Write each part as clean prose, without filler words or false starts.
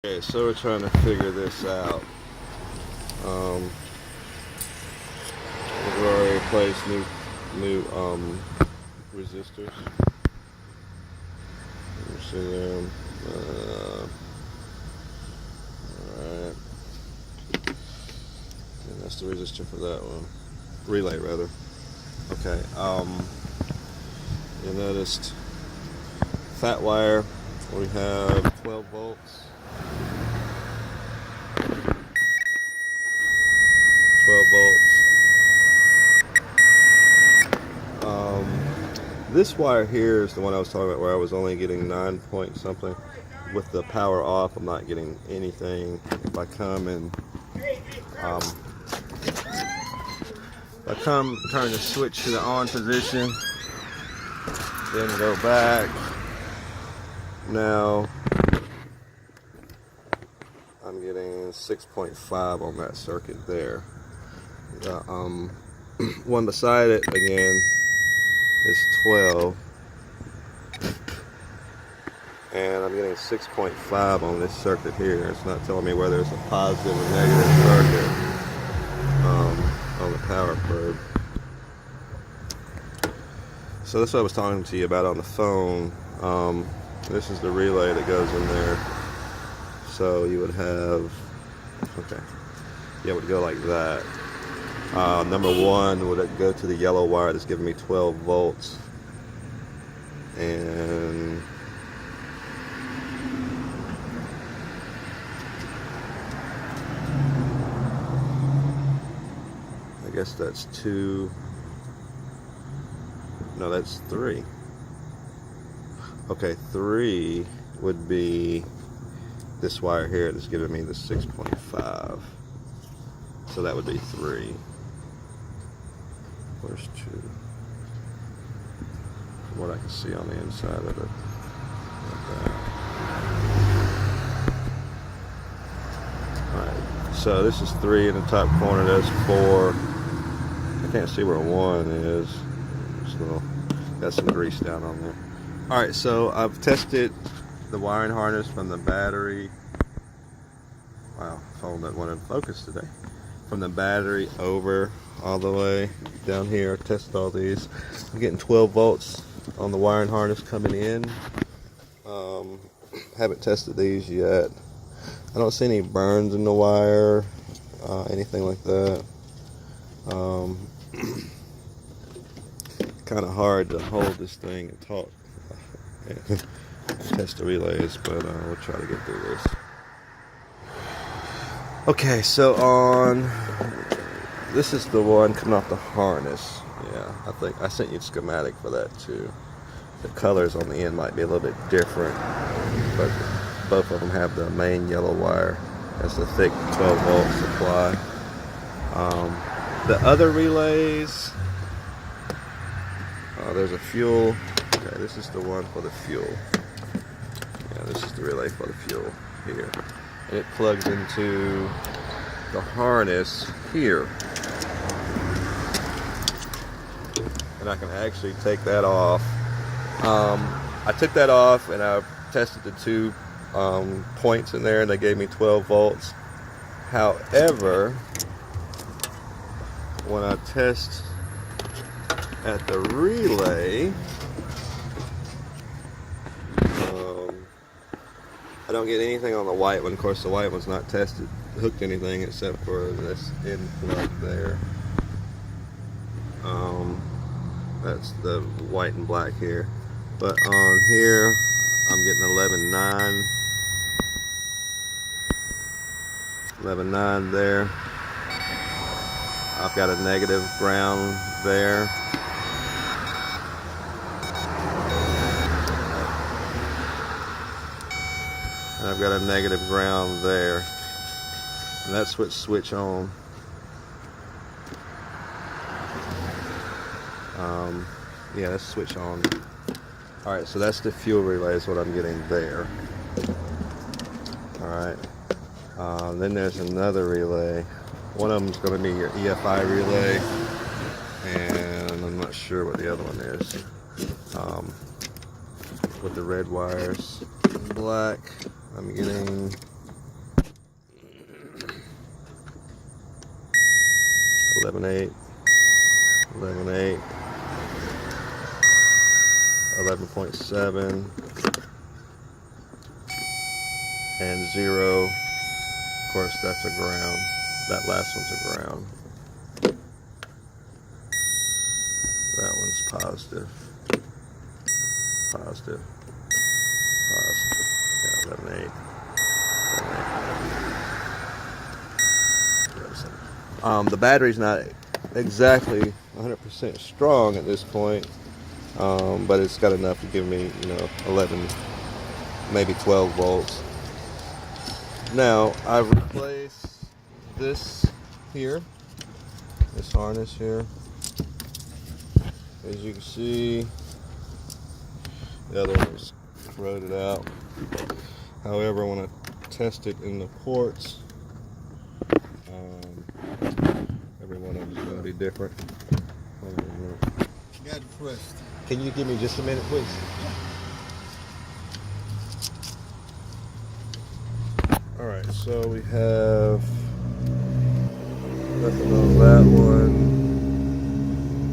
Okay, so we're trying to figure this out. We've already replaced new resistors. You see them. Alright. And that's the resistor for that one. Relay rather. Okay. You noticed fat wire. We have 12 volts. 12 volts. This wire here is the one I was talking about where I was only getting 9 point something. With the power off, I'm not getting anything. If I come and turn the switch to the on position, then go back. Now I'm getting 6.5 on that circuit there. The one beside it again is 12, and I'm getting 6.5 on this circuit here. It's not telling me whether it's a positive or negative circuit on the power probe. So that's what I was talking to you about on the phone. This is the relay that goes in there. So you would have, okay, yeah, it would go like that. Number one would go to the yellow wire that's giving me 12 volts. And I guess that's 2. No, that's 3. Okay, 3 would be this wire here that's giving me the 6.5. So that would be 3. Where's 2? From what I can see on the inside of it. Alright, so this is 3 in the top corner, that's 4. I can't see where 1 is. So got some grease down on there. Alright, so I've tested the wiring harness from the battery. Wow, phone doesn't want to focus today. From the battery over all the way down here. I tested all these. I'm getting 12 volts on the wiring harness coming in. Haven't tested these yet. I don't see any burns in the wire, anything like that. Kind of hard to hold this thing and talk. Test the relays, but we'll try to get through this. Okay, so this is the one coming off the harness. Yeah, I think I sent you a schematic for that too. The colors on the end might be a little bit different, but both of them have the main yellow wire. That's the thick 12 volt supply. The other relays, there's a fuel. Okay, this is the one for the fuel. Yeah, this is the relay for the fuel here. And it plugs into the harness here. And I can actually take that off. I took that off and I tested the 2 points in there and they gave me 12 volts. However, when I test at the relay, I don't get anything on the white one. Of course, the white one's not tested, hooked anything except for this end plug there. That's the white and black here. But on here, I'm getting 11.9. 11.9 there. I've got a negative ground there. And I've got a negative ground there. And that's what switch on. Yeah, let's switch on. Alright, so that's the fuel relay is what I'm getting there. Alright. Then there's another relay. One of them is going to be your EFI relay. And I'm not sure what the other one is. With the red wires. Black, I'm getting 11.8, 11.8, 11.7, and 0. Of course, that's a ground. That last one's a ground. That one's positive. Positive. Positive. Yeah, 11.8. 11.8. The battery's not exactly 100% strong at this point, but it's got enough to give me, 11, maybe 12 volts. Now, I've replaced this here, this harness here. As you can see, the other one was corroded out. However, I want to test it in the ports. Every one of them is going to be different. Get first. Can you give me just a minute, please? Alright, so we have nothing on that one.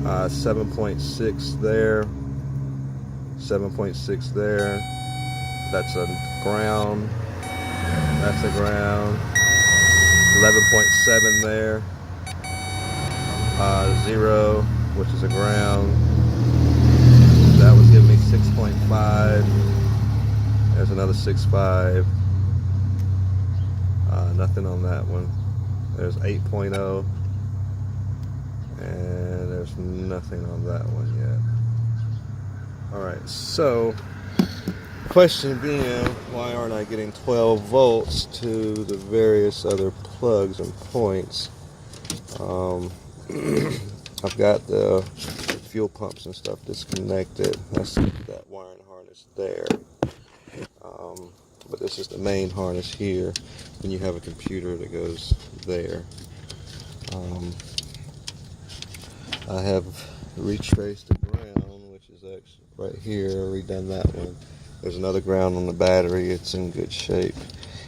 7.6 there. 7.6 there. That's a ground. That's a ground. 11.7 there. 0, which is a ground. That was giving me 6.5. There's another 6.5. Nothing on that one. There's 8.0. And there's nothing on that one yet. Alright, so question being, why aren't I getting 12 volts to the various other plugs and points? I've got the fuel pumps and stuff disconnected. That's that wiring harness there. But this is the main harness here. Then you have a computer that goes there. I have retraced the ground, which is actually right here, redone that one. There's another ground on the battery. It's in good shape.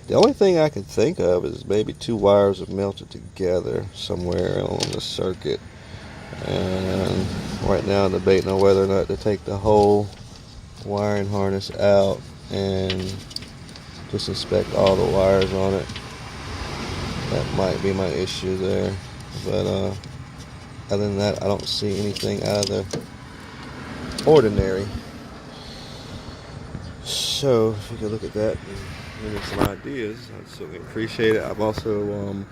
The only thing I can think of is maybe 2 wires have melted together somewhere on the circuit. And right now I'm debating on whether or not to take the whole wiring harness out and just inspect all the wires on it. That might be my issue there. But other than that, I don't see anything out of the ordinary. So if you could look at that and give me some ideas, I'd certainly appreciate it. I've also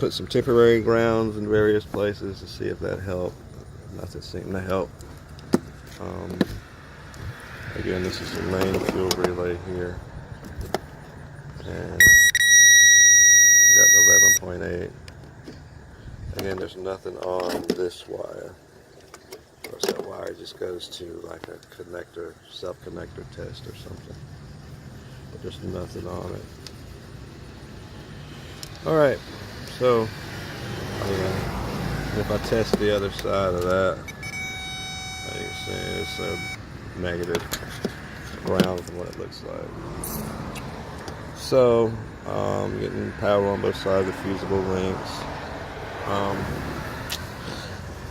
put some temporary grounds in various places to see if that helped. Nothing seemed to help. Again, this is the main fuel relay here. And I got the 11.8. Again, there's nothing on this wire. Of course, that wire just goes to like a connector, self-connector test or something. But there's nothing on it. Alright, so if I test the other side of that, you can see it's a negative ground from what it looks like. So, getting power on both sides of the fusible links.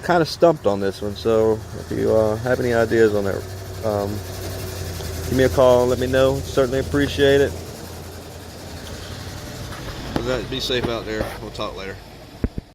Kind of stumped on this one, so if you have any ideas on that, give me a call and let me know. Certainly appreciate it. Be safe out there. We'll talk later.